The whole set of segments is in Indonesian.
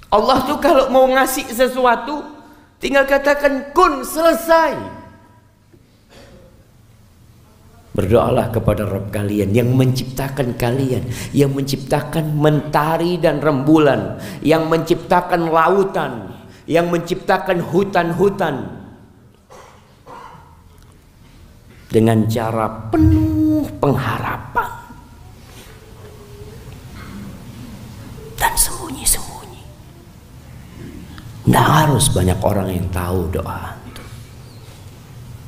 Allah tuh kalau mau ngasih sesuatu tinggal katakan kun, selesai. Berdoalah kepada Rabb kalian yang menciptakan kalian, yang menciptakan mentari dan rembulan, yang menciptakan lautan, yang menciptakan hutan-hutan, dengan cara penuh pengharapan dan sembunyi-sembunyi. Tidak harus banyak orang yang tahu doa.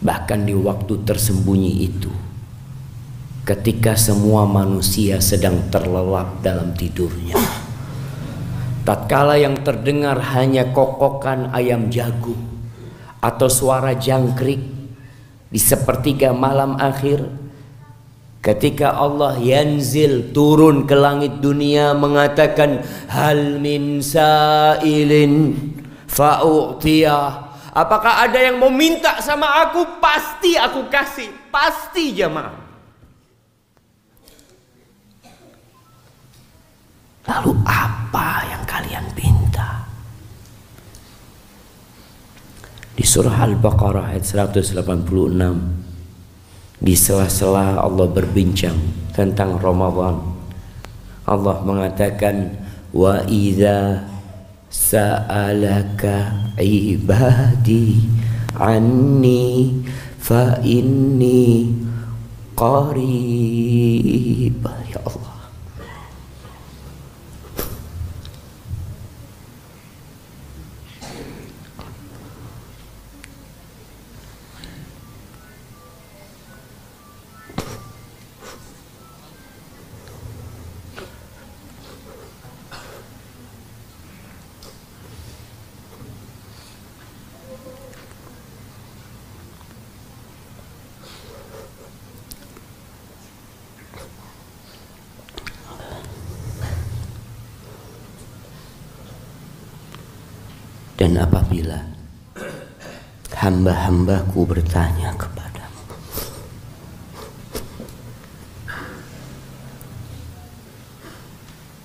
Bahkan di waktu tersembunyi itu, ketika semua manusia sedang terlelap dalam tidurnya, tatkala yang terdengar hanya kokokan ayam jago atau suara jangkrik di sepertiga malam akhir, ketika Allah yanzil, turun ke langit dunia, mengatakan hal min sa'ilin fa'u'tiyah, apakah ada yang mau minta sama aku? Pasti aku kasih, pasti jamaah. Lalu apa yang kalian minta? Di surah Al-Baqarah ayat 186, di sela-sela Allah berbincang tentang Ramadan, Allah mengatakan wa idza sa'alaka ibadi anni fa inni qarib. Ya Allah, dan apabila hamba-hambaku bertanya kepadamu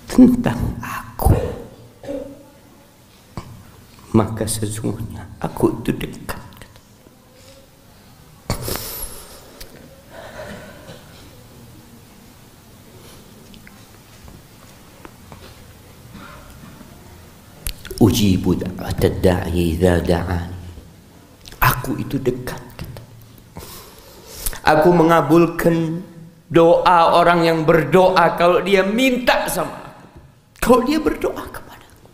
tentang aku, maka sesungguhnya aku itu dekat. Ujibu da'watad da'i idza da'an. Aku itu dekat. Aku mengabulkan doa orang yang berdoa kalau dia minta sama aku, kalau dia berdoa kepada aku.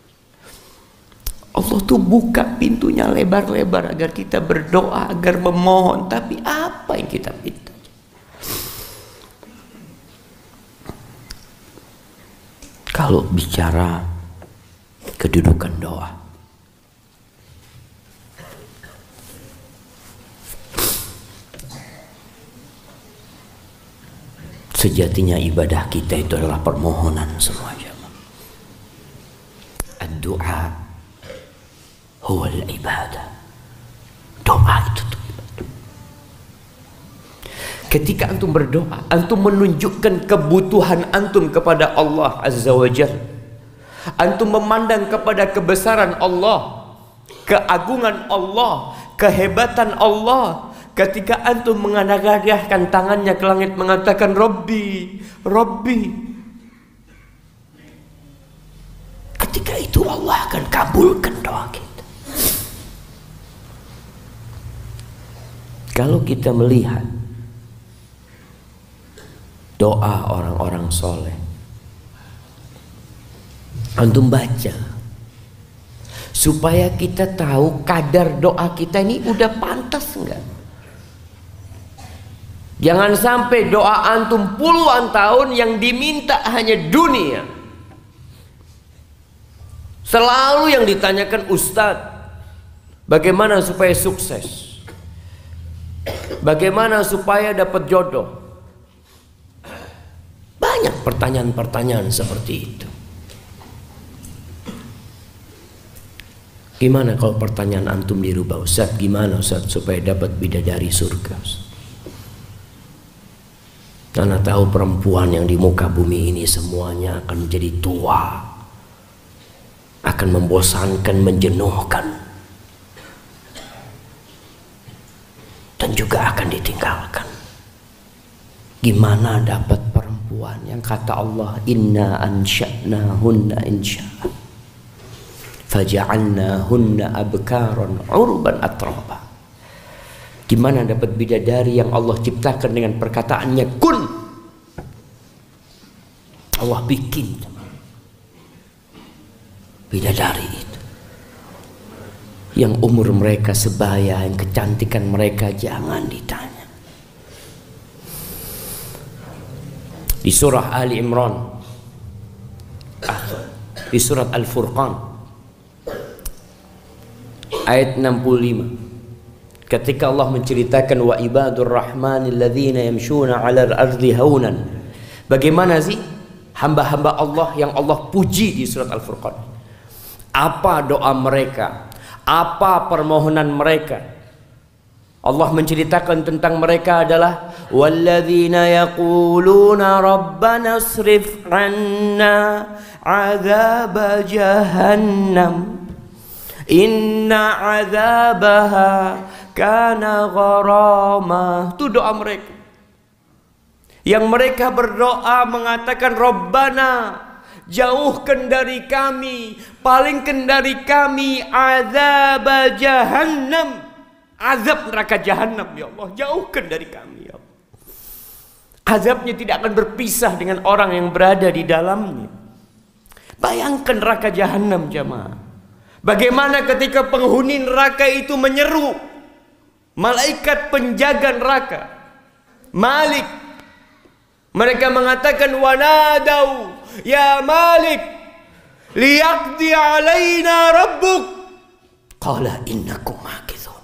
Allah tuh buka pintunya lebar-lebar agar kita berdoa, agar memohon. Tapi apa yang kita minta? Kalau bicara kedudukan doa, sejatinya ibadah kita itu adalah permohonan semua jemaah. Ad-du'a huwa al-ibadah. Doa itu tuh ibadah. Ketika antum berdoa, antum menunjukkan kebutuhan antum kepada Allah Azza wa Jalla. Antum memandang kepada kebesaran Allah, keagungan Allah, kehebatan Allah. Ketika antum mengadahkan tangannya ke langit mengatakan Rabbi, Rabbi, ketika itu Allah akan kabulkan doa kita. Kalau kita melihat doa orang-orang soleh, antum baca supaya kita tahu kadar doa kita ini udah pantas enggak. Jangan sampai doa antum puluhan tahun yang diminta hanya dunia. Selalu yang ditanyakan ustadz, bagaimana supaya sukses, bagaimana supaya dapat jodoh. Banyak pertanyaan-pertanyaan seperti itu. Gimana kalau pertanyaan antum dirubah, Ustaz, gimana Ustaz supaya dapat bidadari surga? Karena tahu perempuan yang di muka bumi ini semuanya akan menjadi tua, akan membosankan, menjenuhkan, dan juga akan ditinggalkan. Gimana dapat perempuan yang kata Allah, inna ansha'nahunna insya'a faja'alnahunna abkaran urban atraba. Gimana dapat bidadari yang Allah ciptakan dengan perkataannya kun. Allah bikin bidadari itu yang umur mereka sebaya, yang kecantikan mereka jangan ditanya. Di surah Ali Imran, di surat Al-Furqan ayat 65, ketika Allah menceritakan wa ibadur rahmanil ladzina yamshuna 'alal ardi haunan. Bagaimana sih hamba-hamba Allah yang Allah puji di surat Al-Furqan? Apa doa mereka? Apa permohonan mereka? Allah menceritakan tentang mereka adalah walladzina yaquluna rabbana asrif 'anna 'adzab jahannam inna 'adzabaha kana gharama. Itu doa mereka. Yang mereka berdoa mengatakan Rabbana, jauhkan dari kami, palingkan dari kami azab jahannam, azab neraka jahanam, ya Allah, jauhkan dari kami, ya Allah. Azabnya tidak akan berpisah dengan orang yang berada di dalamnya. Bayangkan neraka jahanam, jamaah. Bagaimana ketika penghuni neraka itu menyeru malaikat penjaga neraka, Malik. Mereka mengatakan wanadau ya Malik liyaqdi alaina rabbuk qala innakum makithun.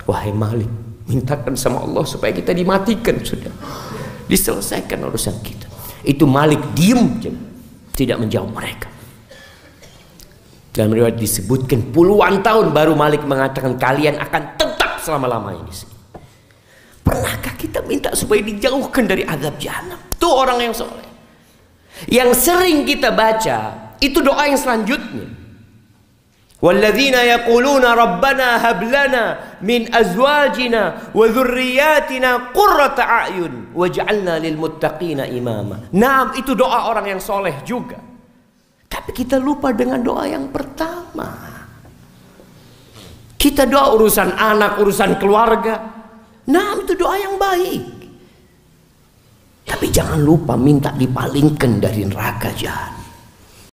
Wahai Malik, mintakan sama Allah supaya kita dimatikan, sudah diselesaikan urusan kita. Itu Malik diem, tidak menjawab mereka. Dalam riwayat disebutkan puluhan tahun baru Malik mengatakan kalian akan tetap selama-lamanya di sini. Pernahkah kita minta supaya dijauhkan dari azab jahanam? Itu orang yang soleh. Yang sering kita baca itu doa yang selanjutnya. Walladzina yaquluna rabbana hab lana min azwajina wa dzurriyyatina qurrata a'yun waj'alna lil muttaqina imama. Naam, itu doa orang yang soleh juga. Tapi kita lupa dengan doa yang pertama. Kita doa urusan anak, urusan keluarga. Nah, itu doa yang baik. Tapi jangan lupa minta dipalingkan dari neraka jahanam.